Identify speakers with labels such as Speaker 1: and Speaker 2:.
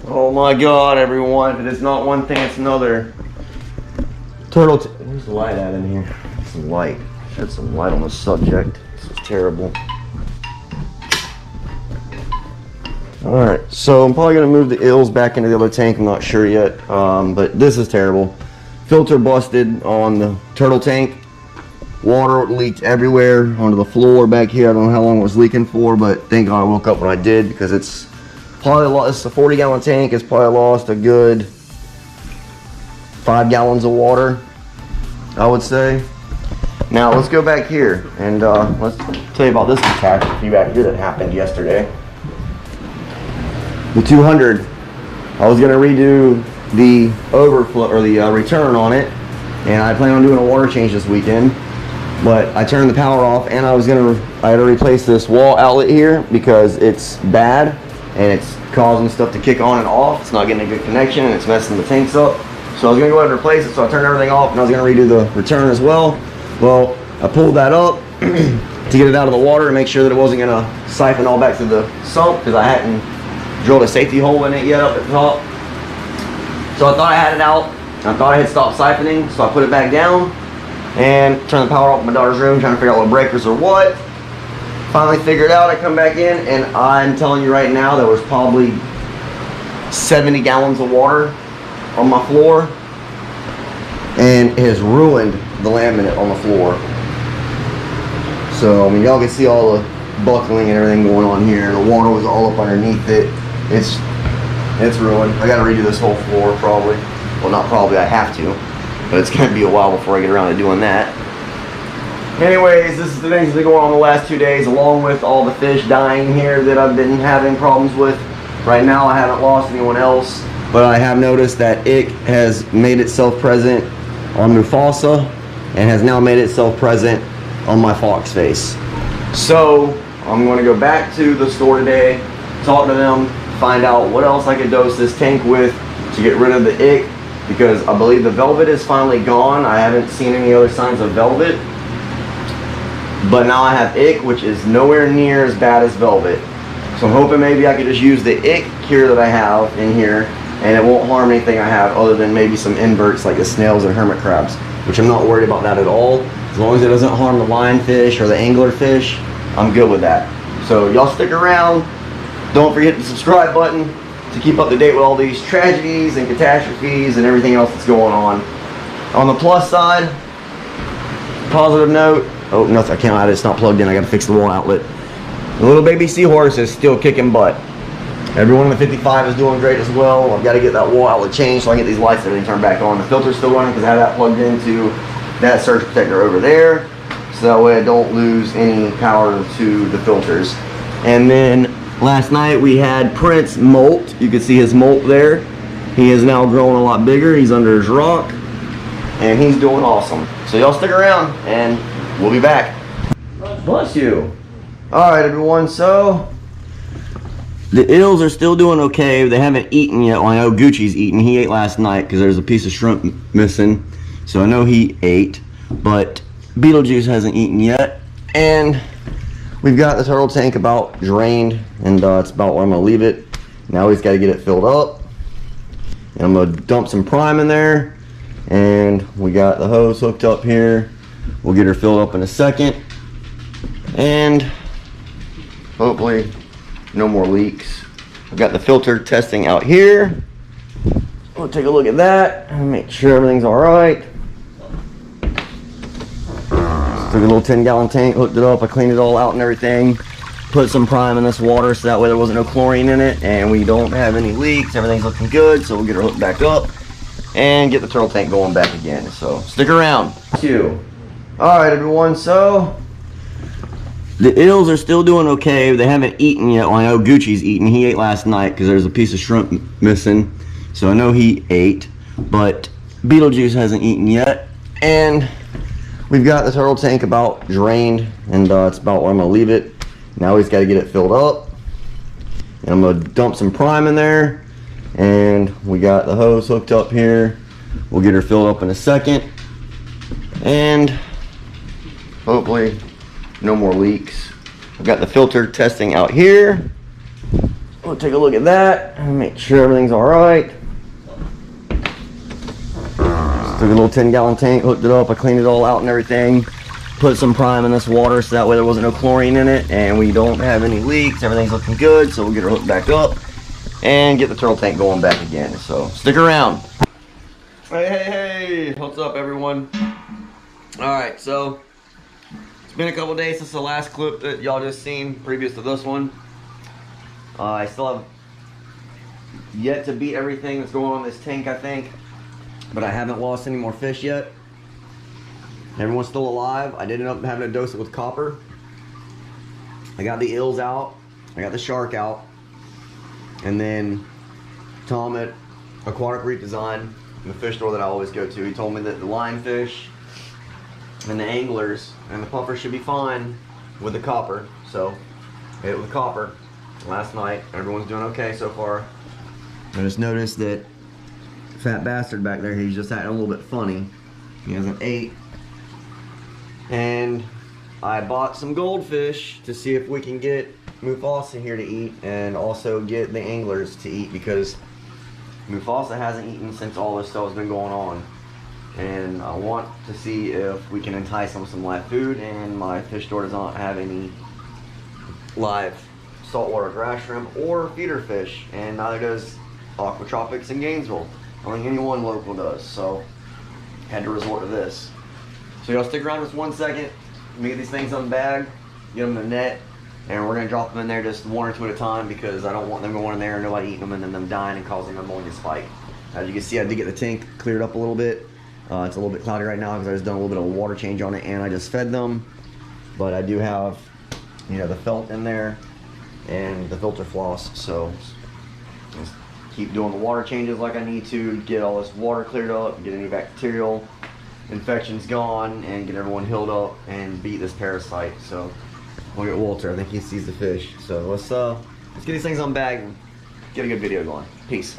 Speaker 1: Oh my god, everyone. If it is not one thing, it's another. Where's the light at in here? Some light. Shed some light on the subject. This is terrible. Alright, so I'm probably going to move the ills back into the other tank. I'm not sure yet. But this is terrible. Filter busted on the turtle tank. Water leaked everywhere onto the floor back here. I don't know how long it was leaking for, but thank God I woke up when I did, because it's probably lost. It's a 40-gallon tank. It's probably lost a good 5 gallons of water, I would say. Now let's go back here and let's tell you about this catastrophe back here that happened yesterday. The 200. I was gonna redo the overflow or the return on it, and I plan on doing a water change this weekend. But I turned the power off, and I had to replace this wall outlet here because it's bad and it's causing stuff to kick on and off. It's not getting a good connection and it's messing the tanks up. So I was gonna go ahead and replace it, so I turned everything off, and I was gonna redo the return as well. Well, I pulled that up to get it out of the water and make sure that it wasn't gonna siphon all back to the sump, because I hadn't drilled a safety hole in it yet up at the top. So I thought I had it out. I thought I had stopped siphoning, so I put it back down and turned the power off in my daughter's room, trying to figure out what breakers or what. Finally figured it out. I come back in, and I'm telling you right now, there was probably 70 gallons of water on my floor, and it has ruined the laminate on the floor. So I mean, y'all can see all the buckling and everything going on here. The water was all up underneath it. It's ruined. I got to redo this whole floor probably. Well, not probably. I have to. But it's going to be a while before I get around to doing that. Anyways, this is the things that have been going on the last 2 days, along with all the fish dying here that I've been having problems with. Right now I haven't lost anyone else, but I have noticed that ick has made itself present on Mufasa and has now made itself present on my fox face. So I'm going to go back to the store today, talk to them, find out what else I could dose this tank with to get rid of the ick, because I believe the velvet is finally gone. I haven't seen any other signs of velvet, but now I have ick, which is nowhere near as bad as velvet. So I'm hoping maybe I could just use the ick cure that I have in here, and it won't harm anything I have other than maybe some inverts like the snails and hermit crabs, which I'm not worried about that at all. As long as it doesn't harm the lionfish or the angler fish, I'm good with that. So y'all stick around. Don't forget the subscribe button to keep up to date with all these tragedies and catastrophes and everything else that's going on. On the plus side, positive note, oh, no, I can't, it's not plugged in. I got to fix the wall outlet. The little baby seahorse is still kicking butt. Everyone in the 55 is doing great as well. I've got to get that wall outlet changed so I can get these lights and everything turned back on. The filter's still running because I have that plugged into that surge protector over there, so that way I don't lose any power to the filters. And then last night we had Prince molt. You can see his molt there. He is now growing a lot bigger. He's under his rock, and he's doing awesome. So y'all stick around, and we'll be back. Bless you. All right, everyone. So the ills are still doing okay. They haven't eaten yet. Well, I know Gucci's eaten. He ate last night because there's a piece of shrimp missing. So I know he ate, but Beetlejuice hasn't eaten yet. And we've got the turtle tank about drained, and it's about where I'm going to leave it. Now we've got to get it filled up. And I'm going to dump some prime in there. And we got the hose hooked up here. We'll get her filled up in a second. And hopefully no more leaks. I've got the filter testing out here. We'll take a look at that and make sure everything's all right. Took a little 10-gallon tank, hooked it up, I cleaned it all out and everything. Put some prime in this water so that way there wasn't no chlorine in it, and we don't have any leaks. Everything's looking good, so we'll get her hooked back up and get the turtle tank going back again. So stick around. Alright, everyone, so the ills are still doing okay. They haven't eaten yet. Well, I know Gucci's eaten. He ate last night because there's a piece of shrimp missing. So I know he ate, but Beetlejuice hasn't eaten yet. And we've got the turtle tank about drained, and it's about where I'm going to leave it. Now we've got to get it filled up. And I'm going to dump some prime in there. And we got the hose hooked up here. We'll get her filled up in a second. And hopefully no more leaks. I've got the filter testing out here. we'll take a look at that and make sure everything's all right. Just took a little 10-gallon tank, hooked it up, I cleaned it all out and everything. Put some prime in this water so that way there wasn't no chlorine in it and we don't have any leaks. Everything's looking good, so we'll get her hooked back up and get the turtle tank going back again. So stick around. Hey, what's up everyone? Alright, so it's been a couple days since the last clip that y'all just seen previous to this one. I still have yet to beat everything that's going on in this tank, I think, but I haven't lost any more fish yet. Everyone's still alive. I did end up having to dose it with copper. I got the eels out, I got the shark out, and then Tom at Aquatic Reef Design, the fish store that I always go to, he told me that the lionfish and the anglers and the puffers should be fine with the copper. So hit it with copper last night. Everyone's doing okay so far. I just noticed that fat bastard back there, he's just acting a little bit funny. He hasn't ate. And I bought some goldfish to see if we can get Mufasa here to eat and also get the anglers to eat, because Mufasa hasn't eaten since all this stuff has been going on. And I want to see if we can entice him with some live food, and my fish store does not have any live saltwater grass shrimp or feeder fish, and neither does Aquatropics in Gainesville. I don't think anyone local does, so had to resort to this. So y'all stick around just 1 second. Let me get these things unbagged, get them in the net, and we're gonna drop them in there just 1 or 2 at a time, because I don't want them going in there and nobody eating them and then them dying and causing an ammonia spike. As you can see, I did get the tank cleared up a little bit. It's a little bit cloudy right now because I just done a little bit of a water change on it and I just fed them. But I do have, you know, the felt in there and the filter floss, so just keep doing the water changes like I need to get all this water cleared up, get any bacterial infections gone, and get everyone healed up and beat this parasite. So look at Walter, I think he sees the fish. So let's get these things unbagged and get a good video going. Peace.